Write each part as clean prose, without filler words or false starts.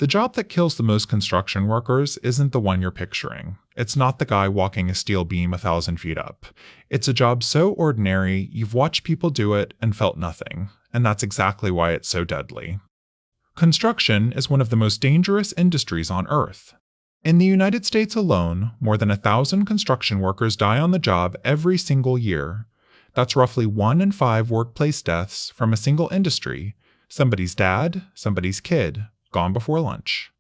The job that kills the most construction workers isn't the one you're picturing. It's not the guy walking a steel beam 1,000 feet up. It's a job so ordinary, you've watched people do it and felt nothing, and that's exactly why it's so deadly. Construction is one of the most dangerous industries on Earth. In the United States alone, more than 1,000 construction workers die on the job every single year. That's roughly 1 in 5 workplace deaths from a single industry, somebody's dad, somebody's kid, gone before lunch.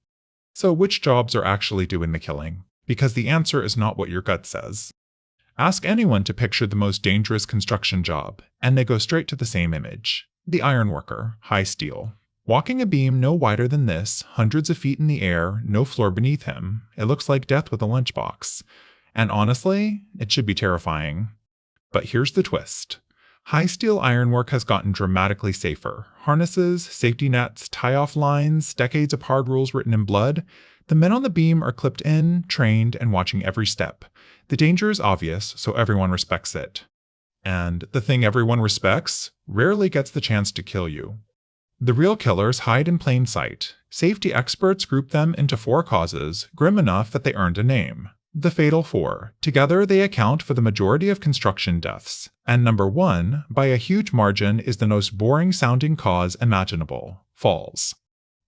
So which jobs are actually doing the killing? Because the answer is not what your gut says. Ask anyone to picture the most dangerous construction job, and they go straight to the same image. The ironworker, high steel. Walking a beam no wider than this, hundreds of feet in the air, no floor beneath him. It looks like death with a lunchbox. And honestly, it should be terrifying. But here's the twist. High steel ironwork has gotten dramatically safer. Harnesses, safety nets, tie-off lines, decades of hard rules written in blood. The men on the beam are clipped in, trained, and watching every step. The danger is obvious, so everyone respects it. And the thing everyone respects rarely gets the chance to kill you. The real killers hide in plain sight. Safety experts group them into 4 causes, grim enough that they earned a name. The Fatal 4. Together, they account for the majority of construction deaths. And number 1, by a huge margin, is the most boring-sounding cause imaginable: falls.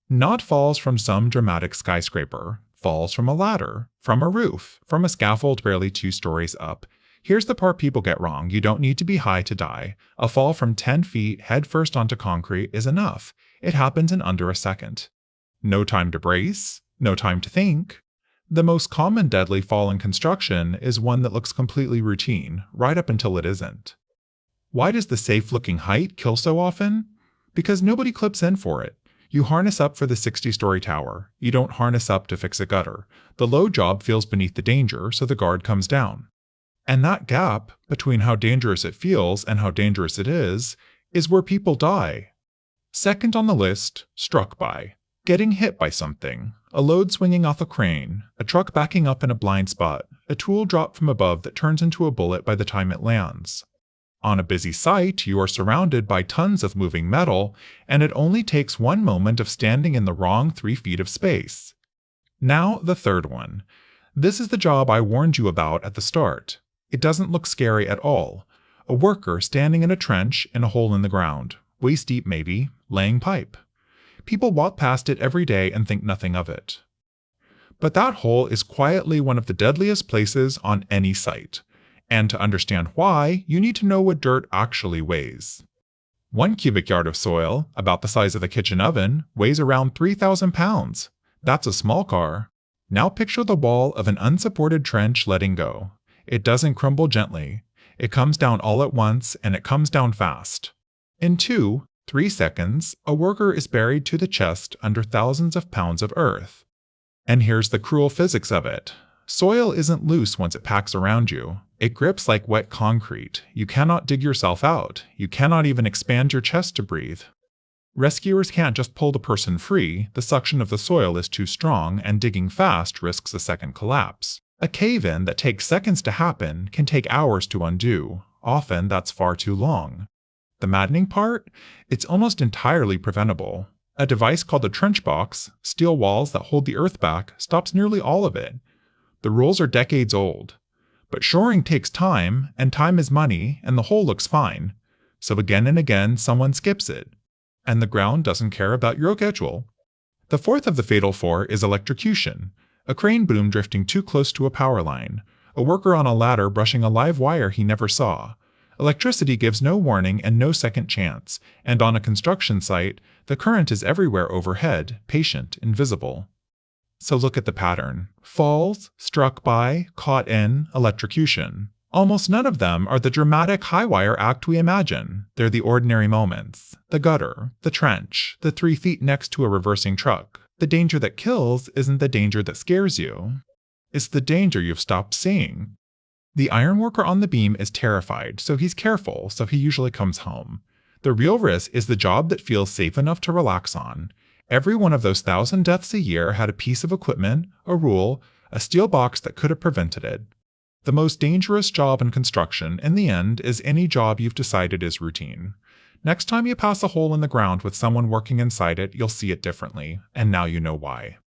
Not falls from some dramatic skyscraper. Falls from a ladder, from a roof, from a scaffold barely 2 stories up. Here's the part people get wrong. You don't need to be high to die. A fall from 10 feet headfirst onto concrete is enough. It happens in under a second. No time to brace, no time to think. The most common deadly fall in construction is one that looks completely routine, right up until it isn't. Why does the safe-looking height kill so often? Because nobody clips in for it. You harness up for the 60-story tower. You don't harness up to fix a gutter. The low job feels beneath the danger, so the guard comes down. And that gap between how dangerous it feels and how dangerous it is where people die. Second on the list, struck by. Getting hit by something. A load swinging off a crane, a truck backing up in a blind spot, a tool dropped from above that turns into a bullet by the time it lands. On a busy site, you are surrounded by tons of moving metal, and it only takes one moment of standing in the wrong 3 feet of space. Now, the third one. This is the job I warned you about at the start. It doesn't look scary at all. A worker standing in a trench in a hole in the ground, waist deep maybe, laying pipe. People walk past it every day and think nothing of it. But that hole is quietly one of the deadliest places on any site. And to understand why, you need to know what dirt actually weighs. 1 cubic yard of soil, about the size of a kitchen oven, weighs around 3,000 pounds. That's a small car. Now picture the wall of an unsupported trench letting go. It doesn't crumble gently. It comes down all at once, and it comes down fast. In 2-3 seconds, a worker is buried to the chest under thousands of pounds of earth. And here's the cruel physics of it. Soil isn't loose once it packs around you. It grips like wet concrete. You cannot dig yourself out. You cannot even expand your chest to breathe. Rescuers can't just pull the person free. The suction of the soil is too strong, and digging fast risks a second collapse. A cave-in that takes seconds to happen can take hours to undo. Often that's far too long. The maddening part? It's almost entirely preventable. A device called a trench box, steel walls that hold the earth back, stops nearly all of it. The rules are decades old. But shoring takes time, and time is money, and the hole looks fine. So again and again, someone skips it. And the ground doesn't care about your schedule. The fourth of the fatal 4 is electrocution. A crane boom drifting too close to a power line. A worker on a ladder brushing a live wire he never saw. Electricity gives no warning and no second chance, and on a construction site, the current is everywhere overhead, patient, invisible. So look at the pattern. Falls, struck by, caught in, electrocution. Almost none of them are the dramatic high-wire act we imagine. They're the ordinary moments. The gutter, the trench, the 3 feet next to a reversing truck. The danger that kills isn't the danger that scares you. It's the danger you've stopped seeing. The ironworker on the beam is terrified, so he's careful, so he usually comes home. The real risk is the job that feels safe enough to relax on. Every one of those 1,000 deaths a year had a piece of equipment, a rule, a steel box that could have prevented it. The most dangerous job in construction, in the end, is any job you've decided is routine. Next time you pass a hole in the ground with someone working inside it, you'll see it differently, and now you know why.